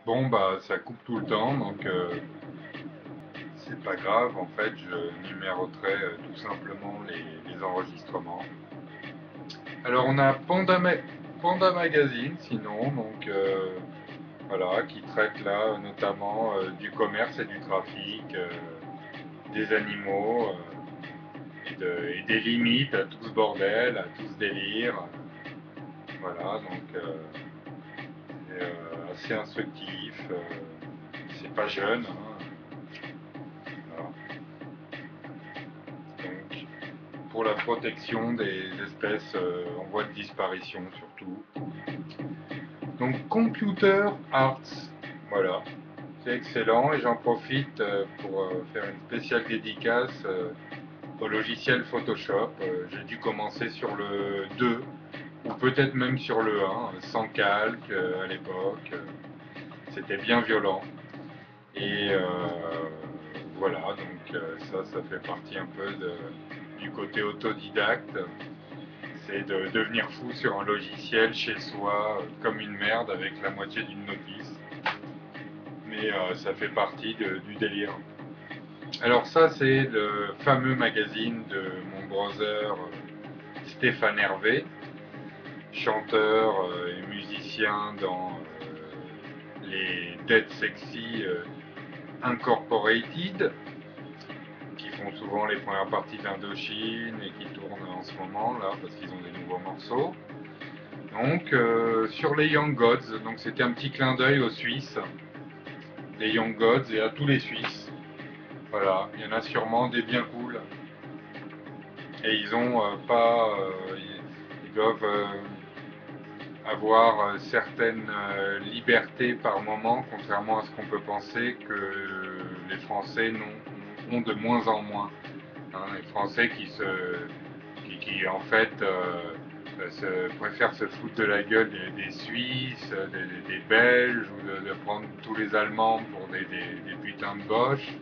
Bon, bah, ça coupe tout le temps, donc c'est pas grave. En fait, je numéroterai tout simplement les enregistrements. Alors, on a Panda Magazine, sinon, donc voilà, qui traite là notamment du commerce et du trafic, des animaux et des limites à tout ce bordel, à tout ce délire. Voilà, donc c'est assez instructif. C'est pas jeune, hein, voilà. Donc, pour la protection des espèces en voie de disparition surtout. Donc Computer Arts, voilà, c'est excellent et j'en profite pour faire une spéciale dédicace au logiciel Photoshop. J'ai dû commencer sur le 2 ou peut-être même sur le 1, sans calque à l'époque. C'était bien violent. Et voilà, donc ça fait partie un peu du côté autodidacte. C'est de devenir fou sur un logiciel chez soi, comme une merde, avec la moitié d'une notice. Mais ça fait partie du délire. Alors ça, c'est le fameux magazine de mon brother Stéphane Hervé, chanteur et musicien dans les Dead Sexy Incorporated, qui font souvent les premières parties d'Indochine et qui tournent en ce moment là parce qu'ils ont des nouveaux morceaux. Donc sur les Young Gods, donc c'était un petit clin d'œil aux Suisses, les Young Gods et à tous les Suisses. Voilà, il y en a sûrement des bien cool. Et ils ont pas, ils doivent avoir certaines libertés par moment, contrairement à ce qu'on peut penser que les Français ont de moins en moins. Hein, les Français qui en fait préfèrent se foutre de la gueule des Suisses, des Belges, ou de prendre tous les Allemands pour des putains de boches.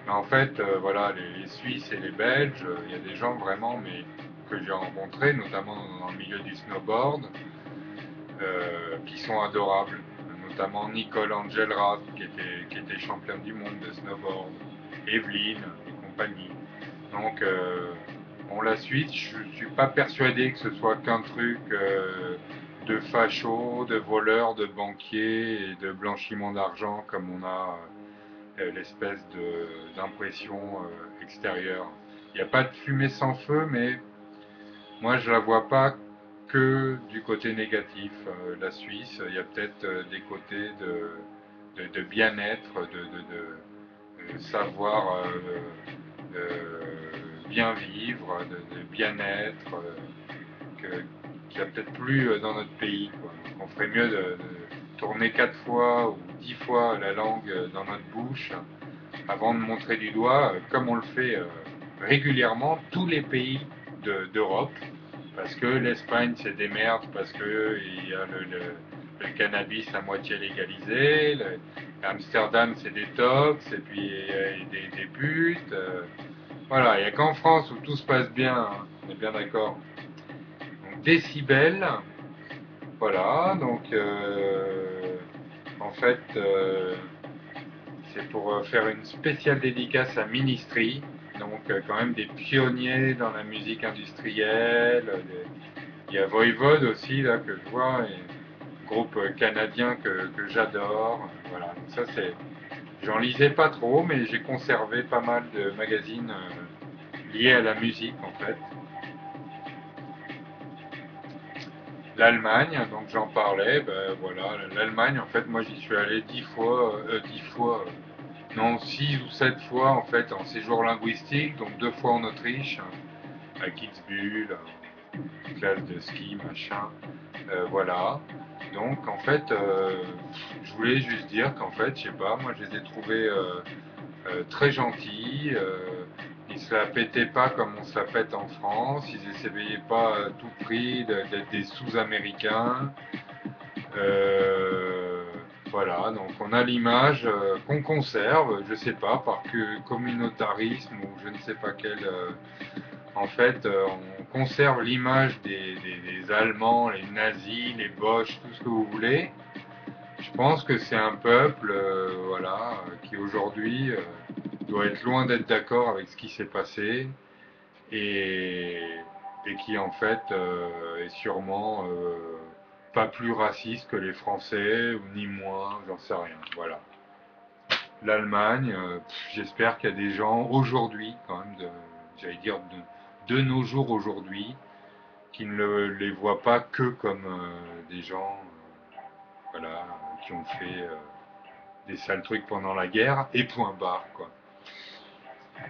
Mais en fait, voilà, les Suisses et les Belges, il y a des gens vraiment, mais que j'ai rencontrés, notamment dans le milieu du snowboard, qui sont adorables. Notamment Nicole Angelrad, qui était championne du monde de snowboard, Evelyne et compagnie. Donc, bon, la Suisse, je ne suis pas persuadé que ce soit qu'un truc de fachos, de voleurs, de banquiers et de blanchiment d'argent comme on a l'espèce d'impression extérieure. Il n'y a pas de fumée sans feu, mais moi je la vois pas que du côté négatif. La Suisse, il y a peut-être des côtés de bien-être, de savoir bien vivre, de bien-être, qu'il n'y a peut-être plus dans notre pays, quoi. Donc on ferait mieux de tourner 4 fois ou 10 fois la langue dans notre bouche avant de montrer du doigt, comme on le fait régulièrement, tous les pays d'Europe, parce que l'Espagne c'est des merdes, parce qu'il y a le cannabis à moitié légalisé, Amsterdam c'est des tox, et puis des putes. Voilà, il n'y a qu'en France où tout se passe bien, hein, on est bien d'accord. Donc décibels, voilà, donc en fait c'est pour faire une spéciale dédicace à Ministry, donc quand même des pionniers dans la musique industrielle. Il y a Voivode aussi, là, que je vois, et un groupe canadien que j'adore. Voilà, donc ça c'est. J'en lisais pas trop, mais j'ai conservé pas mal de magazines liés à la musique en fait. L'Allemagne, donc j'en parlais, ben voilà, l'Allemagne en fait, moi j'y suis allé 10 fois, non 6 ou 7 fois en fait en séjour linguistique, donc 2 fois en Autriche, à Kitzbühel, classe de ski, machin, voilà. Donc en fait, je voulais juste dire qu'en fait, je sais pas, moi je les ai trouvés très gentils. Ils se la pétaient pas comme on se la pète en France. Ils essayaient pas à tout prix d'être des sous-américains. Euh, voilà, donc on a l'image qu'on conserve, je sais pas, par que communautarisme ou je ne sais pas quel. En fait, on conserve l'image des Allemands, les nazis, les Boches, tout ce que vous voulez. Je pense que c'est un peuple voilà, qui aujourd'hui doit être loin d'être d'accord avec ce qui s'est passé et, et qui en fait est sûrement pas plus raciste que les Français, ou ni moins, j'en sais rien. Voilà. L'Allemagne, j'espère qu'il y a des gens aujourd'hui, quand même, j'allais dire de nos jours aujourd'hui, qui ne les voient pas que comme des gens voilà, qui ont fait des sales trucs pendant la guerre, et point barre, quoi.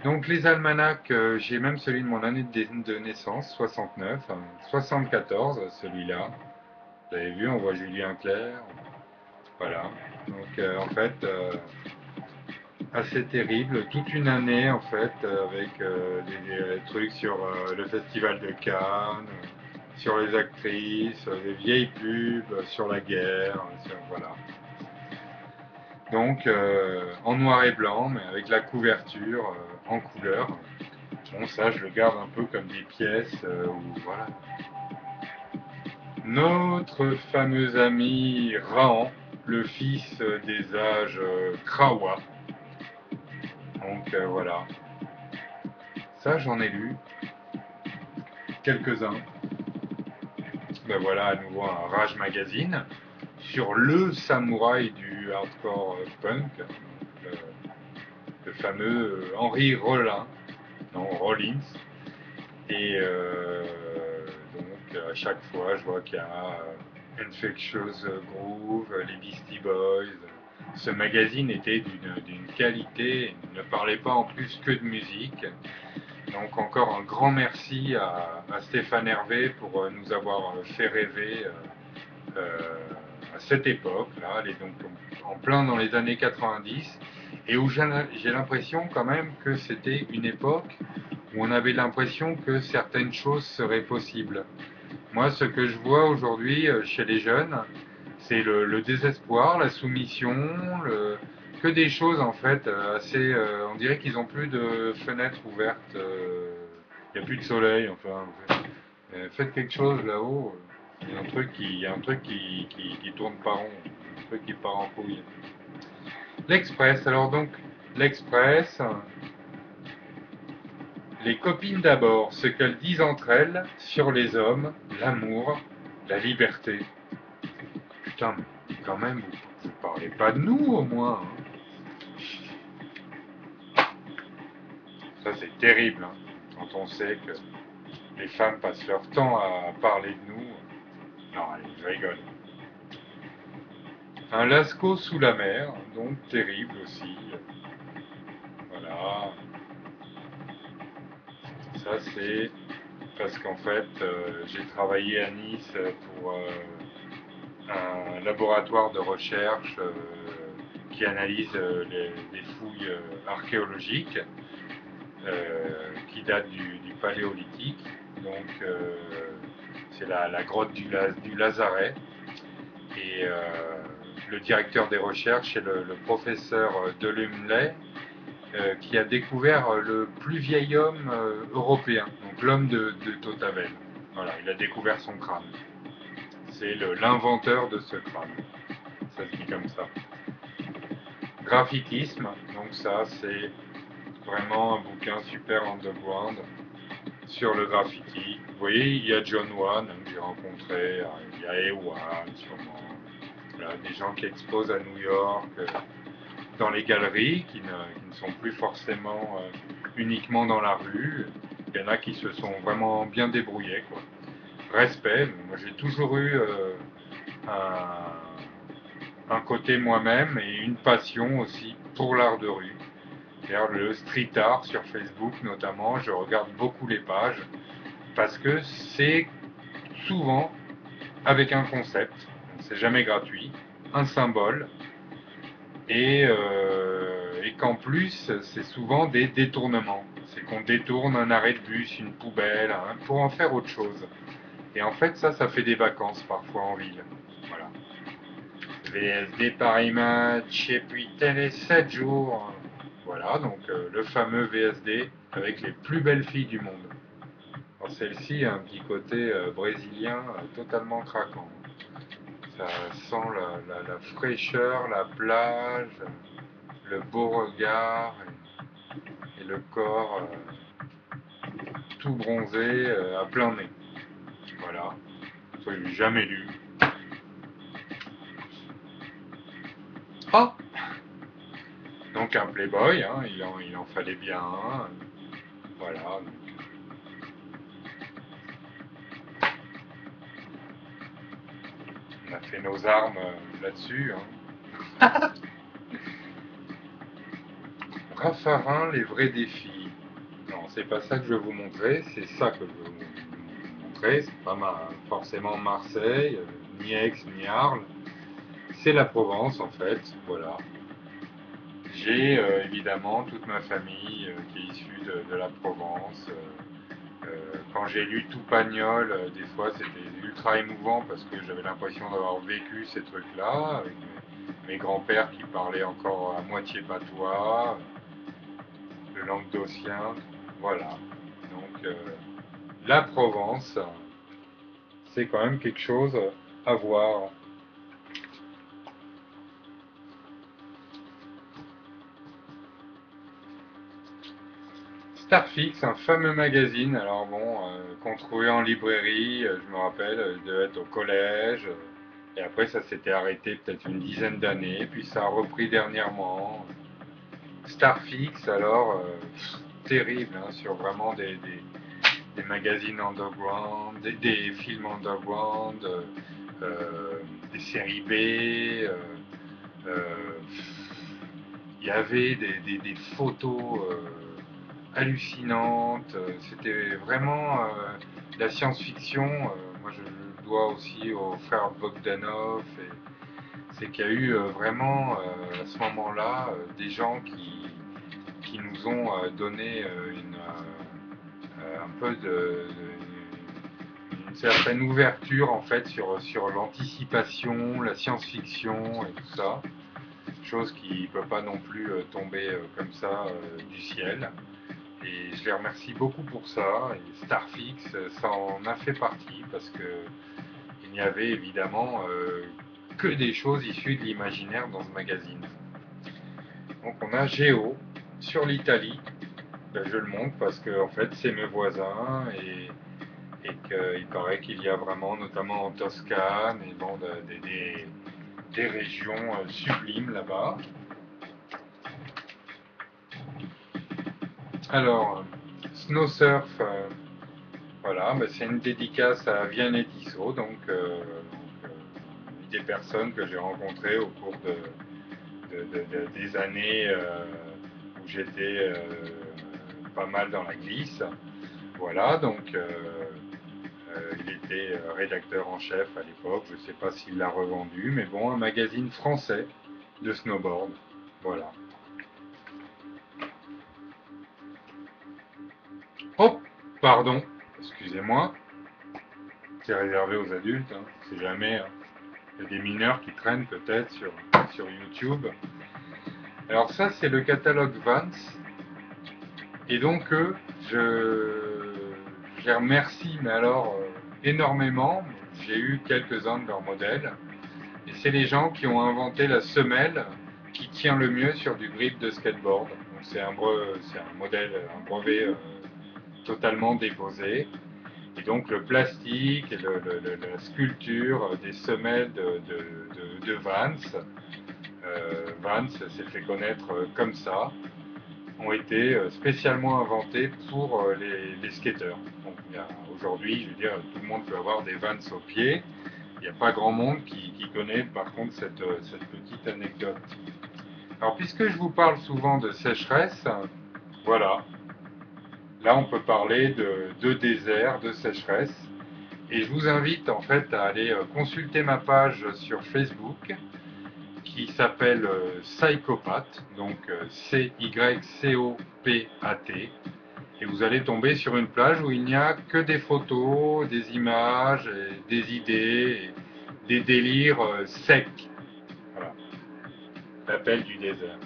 Donc les almanachs, j'ai même celui de mon année de naissance, 69, 74, celui-là. Vous avez vu, on voit Julien Clerc. Voilà. Donc en fait, assez terrible. Toute une année en fait, avec des trucs sur le festival de Cannes, sur les actrices, des vieilles pubs, sur la guerre, voilà. Donc en noir et blanc, mais avec la couverture en couleur. Bon, ça, je le garde un peu comme des pièces où, voilà. Notre fameux ami Rahan, le fils des âges Krawa. Donc voilà. Ça, j'en ai lu quelques-uns. Ben voilà, à nouveau un Rage Magazine sur le samouraï du hardcore punk, le fameux Henry Rollin, non, Rollins. Et donc à chaque fois, je vois qu'il y a Infectious Groove, les Beastie Boys. Ce magazine était d'une qualité, il ne parlait pas en plus que de musique. Donc encore un grand merci à Stéphane Hervé pour nous avoir fait rêver à cette époque-là. Elle est donc en plein dans les années 90 et où j'ai l'impression quand même que c'était une époque où on avait l'impression que certaines choses seraient possibles. Moi, ce que je vois aujourd'hui chez les jeunes, c'est le désespoir, la soumission, que des choses en fait assez. On dirait qu'ils n'ont plus de fenêtres ouvertes, il n'y a plus de soleil, enfin. Faites quelque chose là-haut. Il y a un truc qui tourne pas rond, un truc qui part en couille. L'Express, alors donc, l'Express, les copines d'abord, ce qu'elles disent entre elles sur les hommes, l'amour, la liberté. Putain, mais quand même, vous parlez pas de nous au moins. Hein. Ça c'est terrible, hein, quand on sait que les femmes passent leur temps à parler de nous. Non, allez, je rigole. Un Lascaux sous la mer, donc terrible aussi. Voilà. Ça c'est parce qu'en fait, j'ai travaillé à Nice pour un laboratoire de recherche qui analyse les fouilles archéologiques qui datent du Paléolithique. Donc c'est la grotte du Lazaret. Et le directeur des recherches est le professeur Delumley, qui a découvert le plus vieil homme européen, donc l'homme de Totavel. Voilà, il a découvert son crâne. C'est l'inventeur de ce crâne. Ça se dit comme ça. Graphitisme, donc ça c'est vraiment un bouquin super underground sur le graffiti. Vous voyez, il y a John Wan que j'ai rencontré, il y a Ewan sûrement. Voilà, des gens qui exposent à New York, dans les galeries, qui ne sont plus forcément uniquement dans la rue. Il y en a qui se sont vraiment bien débrouillés, quoi. Respect, moi j'ai toujours eu un côté moi-même et une passion aussi pour l'art de rue. D'ailleurs, le street art sur Facebook notamment, je regarde beaucoup les pages parce que c'est souvent avec un concept, c'est jamais gratuit, un symbole, et qu'en plus c'est souvent des détournements. C'est qu'on détourne un arrêt de bus, une poubelle, hein, pour en faire autre chose. Et en fait ça fait des vacances parfois en ville. Voilà. VSD Paris Match et puis Télé 7 jours. Voilà, donc le fameux VSD avec les plus belles filles du monde. Alors celle-ci a un petit côté brésilien totalement craquant. Ça sent la fraîcheur, la plage, le beau regard et le corps tout bronzé à plein nez. Voilà, ça j'ai jamais lu. Ah, donc un playboy, hein, il en fallait bien un. Voilà. On a fait nos armes là-dessus. Hein. Raffarin, les vrais défis. Non, c'est pas ça que je vais vous montrer, c'est ça que je veux vous montrer. C'est pas forcément Marseille, ni Aix, ni Arles. C'est la Provence en fait, voilà. J'ai évidemment toute ma famille qui est issue de la Provence. Quand j'ai lu Tout Pagnol, des fois c'était ultra émouvant parce que j'avais l'impression d'avoir vécu ces trucs-là, avec mes grands-pères qui parlaient encore à moitié patois, le languedocien, voilà. Donc la Provence, c'est quand même quelque chose à voir. Starfix, un fameux magazine, alors bon, qu'on trouvait en librairie, je me rappelle, il devait être au collège, et après ça s'était arrêté peut-être une dizaine d'années, puis ça a repris dernièrement. Starfix, alors, terrible, hein, sur vraiment des magazines underground, des films underground, des séries B, euh, il y avait des photos hallucinantes. C'était vraiment la science-fiction. Moi, je le dois aussi aux frères Bogdanov. C'est qu'il y a eu vraiment à ce moment-là des gens qui nous ont donné un peu une certaine ouverture en fait sur l'anticipation, la science-fiction et tout ça. Chose qui ne peut pas non plus tomber comme ça du ciel. Et je les remercie beaucoup pour ça. Et Starfix, ça en a fait partie parce que il n'y avait évidemment que des choses issues de l'imaginaire dans ce magazine. Donc on a Géo sur l'Italie. Ben, je le montre parce que en fait c'est mes voisins et qu'il paraît qu'il y a vraiment, notamment en Toscane, et bon, des régions sublimes là-bas. Alors, Snow Surf, voilà, bah, c'est une dédicace à Vianney Tissot, donc des personnes que j'ai rencontrées au cours des années où j'étais pas mal dans la glisse. Voilà, donc il était rédacteur en chef à l'époque, je ne sais pas s'il l'a revendu, mais bon, un magazine français de snowboard. Voilà. Oh, pardon, excusez-moi, c'est réservé aux adultes, hein, c'est jamais. Hein. Il y a des mineurs qui traînent peut-être sur YouTube. Alors ça, c'est le catalogue Vance. Et donc, je les remercie, mais alors énormément. J'ai eu quelques-uns de leurs modèles. Et c'est les gens qui ont inventé la semelle qui tient le mieux sur du grip de skateboard. Donc c'est un modèle, un brevet totalement déposé. Et donc le plastique et la sculpture des semelles de Vance, Vance s'est fait connaître comme ça, ont été spécialement inventés pour les skateurs. Donc aujourd'hui, je veux dire, tout le monde peut avoir des Vans au pied. Il n'y a pas grand monde qui connaît par contre cette petite anecdote. Alors puisque je vous parle souvent de sécheresse, voilà, là on peut parler de désert, de sécheresse. Et je vous invite en fait à aller consulter ma page sur Facebook qui s'appelle Psychopath, donc C-Y-C-O-P-A-T. Et vous allez tomber sur une plage où il n'y a que des photos, des images, des idées, des délires secs. Voilà, l'appel du désert.